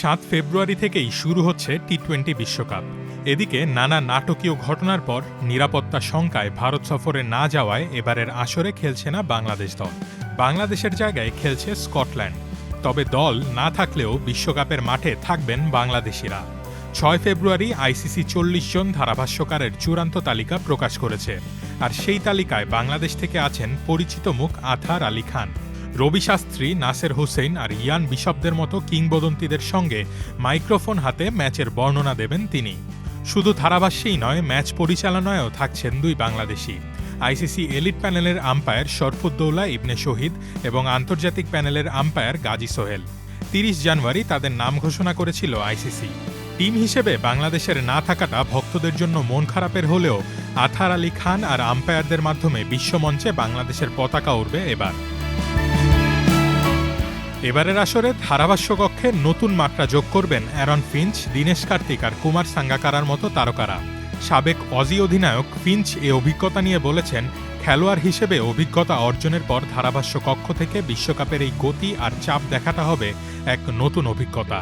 7 ফেব্রুয়ারি থেকেই শুরু হচ্ছে টি-20 বিশ্বকাপ। এদিকে নানা নাটকীয় ঘটনার পর নিরাপত্তা শঙ্কায় ভারত সফরে না যাওয়ায় এবারের আসরে খেলছে না বাংলাদেশ দল। বাংলাদেশের জায়গায় খেলছে স্কটল্যান্ড। তবে দল না থাকলেও বিশ্বকাপের মাঠে থাকবেন বাংলাদেশিরা। 6 ফেব্রুয়ারি আইসিসি 40 জন ধারাভাষ্যকারের চূড়ান্ত তালিকা প্রকাশ করেছে। আর সেই তালিকায় বাংলাদেশ থেকে আছেন পরিচিত মুখ আথার আলী খান, রবি শাস্ত্রী, নাসের হোসেন আর ইয়ান বিশপদের মতো কিংবদন্তিদের সঙ্গে মাইক্রোফোন হাতে ম্যাচের বর্ণনা দেবেন তিনি। শুধু ধারাভাষ্যেই নয়, ম্যাচ পরিচালনায়ও থাকছেন দুই বাংলাদেশি। আইসিসি এলিট প্যানেলের আম্পায়ার শরফুদ্দৌলা ইবনে শহীদ এবং আন্তর্জাতিক প্যানেলের আম্পায়ার গাজী সোহেল। 30 জানুয়ারি তাদের নাম ঘোষণা করেছিল আইসিসি। টিম হিসেবে বাংলাদেশের না থাকাটা ভক্তদের জন্য মন খারাপের হলেও আথার আলী খান আর আম্পায়ারদের মাধ্যমে বিশ্বমঞ্চে বাংলাদেশের পতাকা উড়বে এবার। এবারের আসরে ধারাভাষ্য কক্ষে নতুন মাত্রা যোগ করবেন অ্যারন ফিঞ্চ, দীনেশ কার্তিক আর কুমার সাঙ্গাকারার মতো তারকারা। সাবেক অজি অধিনায়ক ফিঞ্চ এ অভিজ্ঞতা নিয়ে বলেছেন, খেলোয়াড় হিসেবে অভিজ্ঞতা অর্জনের পর ধারাভাষ্য কক্ষ থেকে বিশ্বকাপের এই গতি আর চাপ দেখাটা হবে এক নতুন অভিজ্ঞতা।